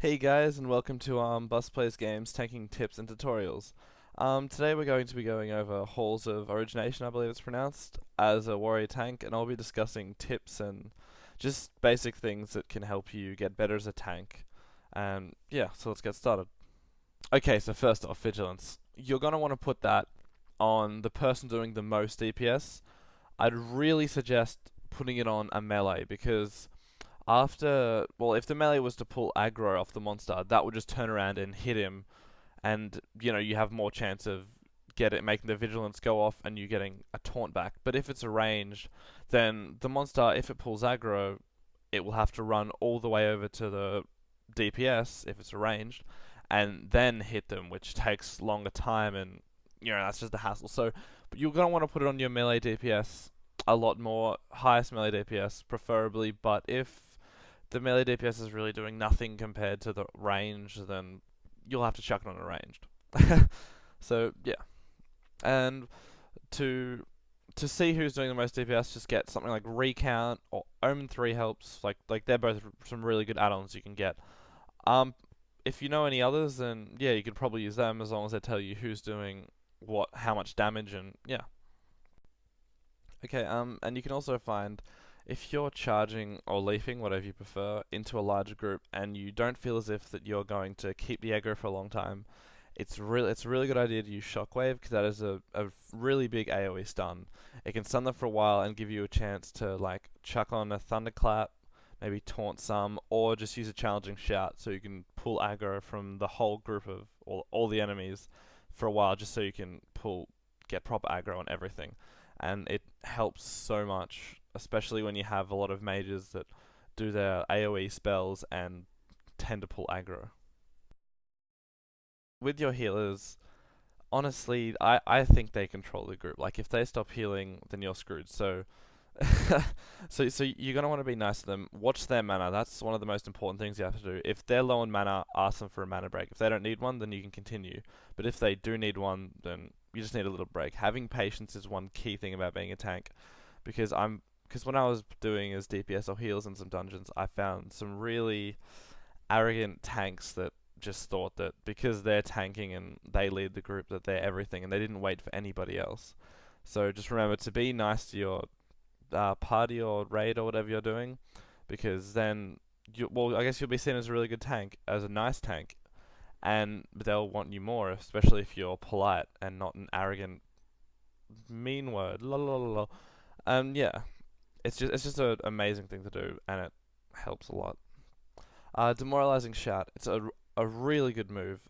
Hey guys, and welcome to Busplays Games Tanking Tips and Tutorials. Today we're going to be going over Halls of Origination, I believe it's pronounced, as a warrior tank, and I'll be discussing tips and just basic things that can help you get better as a tank. And yeah, so let's get started. Okay, so first off, vigilance. You're gonna want to put that on the person doing the most DPS. I'd really suggest putting it on a melee because if the melee was to pull aggro off the monster, that would just turn around and hit him, and you have more chance of making the vigilance go off and you getting a taunt back. But if it's a ranged, then the monster, if it pulls aggro, it will have to run all the way over to the DPS if it's arranged, and then hit them, which takes longer time, and that's just a hassle. So, but you're gonna want to put it on your melee DPS a lot more, highest melee DPS preferably. But if the melee DPS is really doing nothing compared to the range, then you'll have to chuck it on a ranged. So yeah, and to see who's doing the most DPS, just get something like Recount or Omen 3 helps. Like they're both some really good add-ons you can get. Um, if you know any others, then yeah, you could probably use them as long as they tell you who's doing what, how much damage, and yeah. Okay, and you can also find if you're charging or leafing, whatever you prefer, into a larger group and you don't feel as if that you're going to keep the aggro for a long time, it's a really good idea to use Shockwave because that is a really big AoE stun. It can stun them for a while and give you a chance to like chuck on a Thunderclap, maybe taunt some, or just use a challenging shout so you can pull aggro from the whole group of all the enemies for a while, just so you can get proper aggro on everything. And it helps so much, especially when you have a lot of mages that do their AoE spells and tend to pull aggro. With your healers, honestly, I think they control the group. Like if they stop healing, then you're screwed. So so you're gonna want to be nice to them. Watch their mana. That's one of the most important things you have to do. If they're low on mana, ask them for a mana break. If they don't need one, then you can continue. But if they do need one, then you just need a little break. Having patience is one key thing about being a tank, because when I was doing as DPS or heals in some dungeons, I found some really arrogant tanks that just thought that because they're tanking and they lead the group that they're everything, and they didn't wait for anybody else. So just remember to be nice to your party or raid or whatever you're doing, because then I guess you'll be seen as a really good tank, as a nice tank, and they'll want you more, especially if you're polite and not an arrogant, mean word. La la la la. Yeah, it's just an amazing thing to do, and it helps a lot. Demoralizing shout. It's a really good move.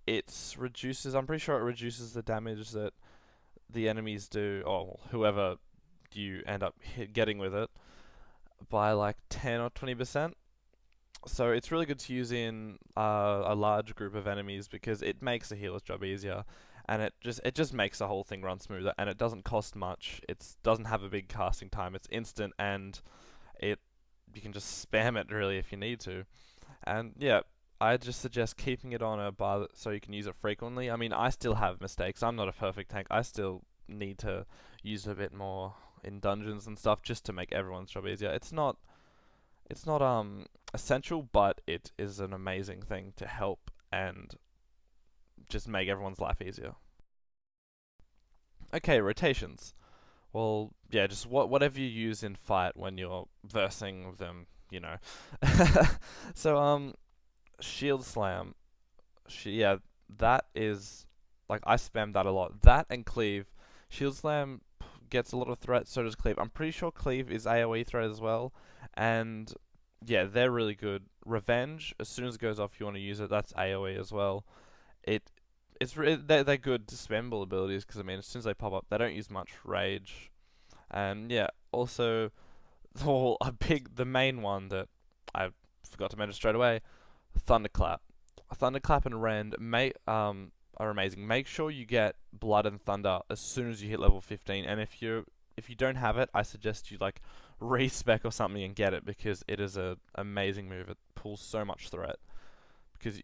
It reduces. I'm pretty sure it reduces the damage that the enemies do, or whoever you end up getting with it, by like 10 or 20%. So it's really good to use in a large group of enemies because it makes the healer's job easier, and it just makes the whole thing run smoother, and it doesn't cost much. It doesn't have a big casting time. It's instant, and it you can just spam it really if you need to. And yeah, I just suggest keeping it on a bar so you can use it frequently. I mean, I still have mistakes. I'm not a perfect tank. I still need to use it a bit more in dungeons and stuff just to make everyone's job easier. It's not essential, but it is an amazing thing to help and just make everyone's life easier. Okay, rotations. Well, yeah, just whatever you use in fight when you're versing them, you know. So shield slam. Yeah, that is like I spam that a lot. That and cleave. Shield slam gets a lot of threat, so does cleave. I'm pretty sure cleave is AoE threat as well, and yeah, they're really good. Revenge, as soon as it goes off, you want to use it. That's AoE as well. It they're good dispensable abilities because I mean, as soon as they pop up, they don't use much rage, and yeah, also the main one that I forgot to mention straight away, Thunderclap. Thunderclap and Rend are amazing. Make sure you get Blood and Thunder as soon as you hit level 15, and if you don't have it, I suggest you like respec or something and get it because it is a amazing move. It pulls so much threat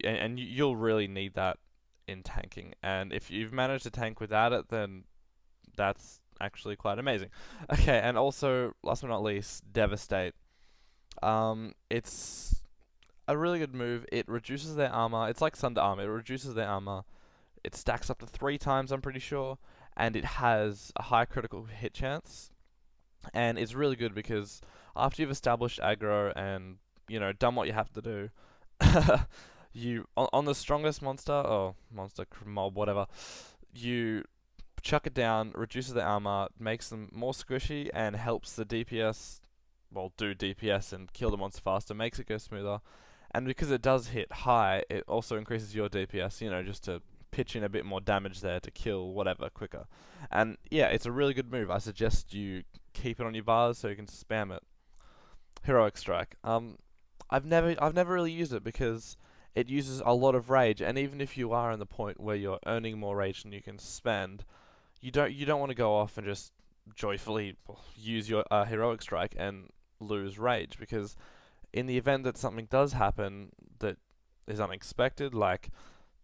and you'll really need that in tanking. And if you've managed to tank without it, then that's actually quite amazing. Okay, and also last but not least, Devastate. It's a really good move. It reduces their armor. It's like Sunder Armor. It reduces their armor. It stacks up to 3 times, I'm pretty sure, and it has a high critical hit chance. And it's really good because after you've established aggro and done what you have to do, you on the strongest monster or mob, whatever, you chuck it down, reduces the armor, makes them more squishy, and helps the DPS, well, do DPS and kill the monster faster, makes it go smoother. And because it does hit high, it also increases your DPS, just to pitch in a bit more damage there to kill whatever quicker. And yeah, it's a really good move. I suggest you keep it on your bars so you can spam it. Heroic Strike. I've never really used it because it uses a lot of rage, and even if you are in the point where you're earning more rage than you can spend, you don't want to go off and just joyfully use your heroic strike and lose rage, because in the event that something does happen that is unexpected, like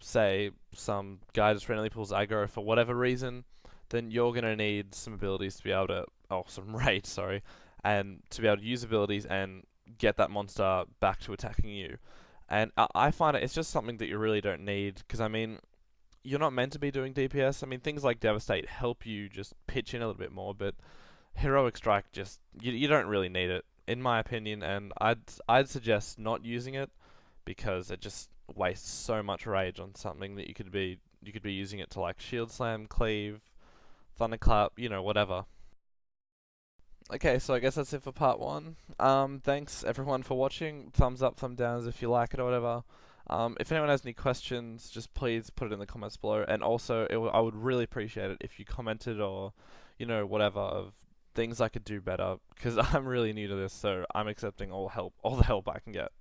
say some guy just randomly pulls aggro for whatever reason, then you're gonna need some abilities to be able to, some rage, sorry, and to be able to use abilities and get that monster back to attacking you. And I find it's just something that you really don't need, because I mean, you're not meant to be doing DPS. I mean, things like Devastate help you just pitch in a little bit more, but Heroic Strike just you don't really need it, in my opinion, and I'd suggest not using it because it just wastes so much rage on something that you could be using it to like Shield Slam, Cleave, Thunderclap, whatever. Okay, so I guess that's it for part one. Thanks everyone for watching. Thumbs up, thumb downs if you like it or whatever. If anyone has any questions, just please put it in the comments below. And also, I would really appreciate it if you commented or, whatever of things I could do better, because I'm really new to this, so I'm accepting all the help I can get.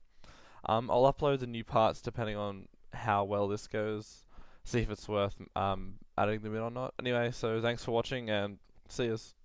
I'll upload the new parts depending on how well this goes. See if it's worth adding them in or not. Anyway, so thanks for watching and see yous.